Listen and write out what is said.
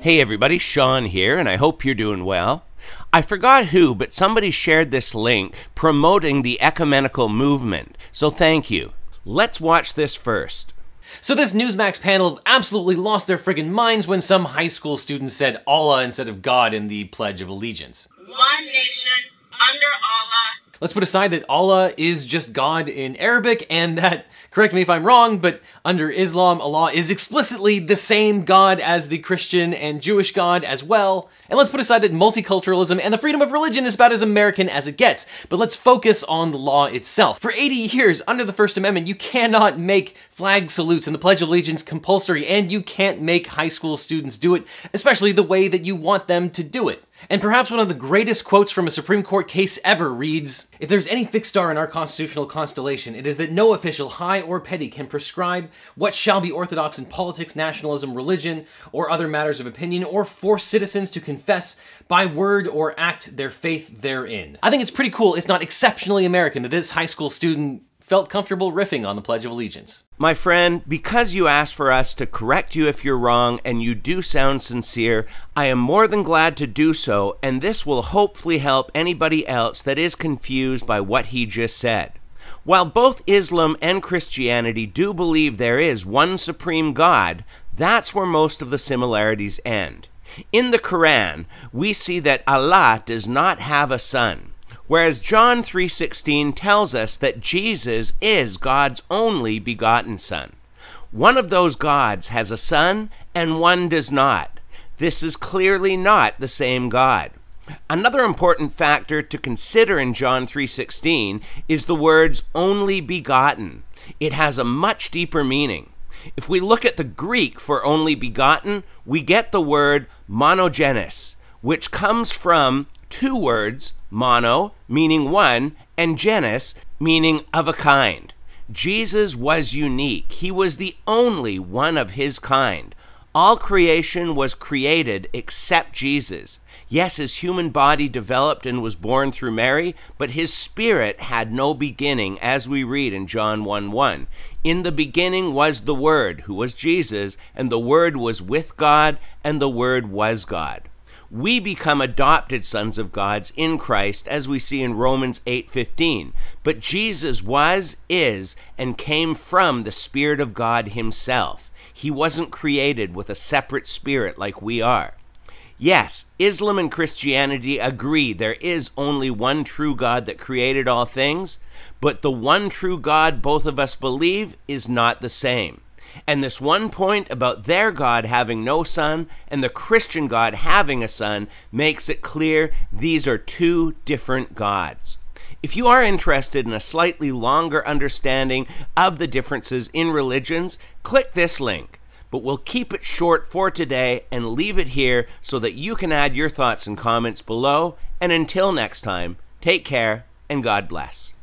Hey everybody, Sean here, and I hope you're doing well. I forgot who, but somebody shared this link promoting the ecumenical movement, so thank you. Let's watch this first. So this Newsmax panel absolutely lost their friggin' minds when some high school students said Allah instead of God in the Pledge of Allegiance. One nation, under Allah. Let's put aside that Allah is just God in Arabic, and that, correct me if I'm wrong, but under Islam, Allah is explicitly the same God as the Christian and Jewish God as well. And let's put aside that multiculturalism and the freedom of religion is about as American as it gets, but let's focus on the law itself. For 80 years, under the First Amendment, you cannot make flag salutes and the Pledge of Allegiance compulsory, and you can't make high school students do it, especially the way that you want them to do it. And perhaps one of the greatest quotes from a Supreme Court case ever reads, "If there's any fixed star in our constitutional constellation, it is that no official, high or petty, can prescribe what shall be orthodox in politics, nationalism, religion, or other matters of opinion, or force citizens to confess by word or act their faith therein." I think it's pretty cool, if not exceptionally American, that this high school student felt comfortable riffing on the Pledge of Allegiance. My friend, because you asked for us to correct you if you're wrong and you do sound sincere, I am more than glad to do so, and this will hopefully help anybody else that is confused by what he just said. While both Islam and Christianity do believe there is one supreme God, that's where most of the similarities end. In the Quran, we see that Allah does not have a son, whereas John 3:16 tells us that Jesus is God's only begotten Son. One of those gods has a son and one does not. This is clearly not the same God. Another important factor to consider in John 3:16 is the words only begotten. It has a much deeper meaning. If we look at the Greek for only begotten, we get the word monogenes, which comes from two words, mono, meaning one, and genes, meaning of a kind. Jesus was unique. He was the only one of his kind. All creation was created except Jesus. Yes, his human body developed and was born through Mary, but his spirit had no beginning, as we read in John 1:1. In the beginning was the Word, who was Jesus, and the Word was with God, and the Word was God. We become adopted sons of God in Christ, as we see in Romans 8:15. But Jesus was, is, and came from the Spirit of God himself. He wasn't created with a separate spirit like we are. Yes, Islam and Christianity agree there is only one true God that created all things, but the one true God both of us believe is not the same. And this one point about their God having no son and the Christian God having a son makes it clear these are two different gods. If you are interested in a slightly longer understanding of the differences in religions, click this link. But we'll keep it short for today and leave it here so that you can add your thoughts and comments below. And until next time, take care and God bless.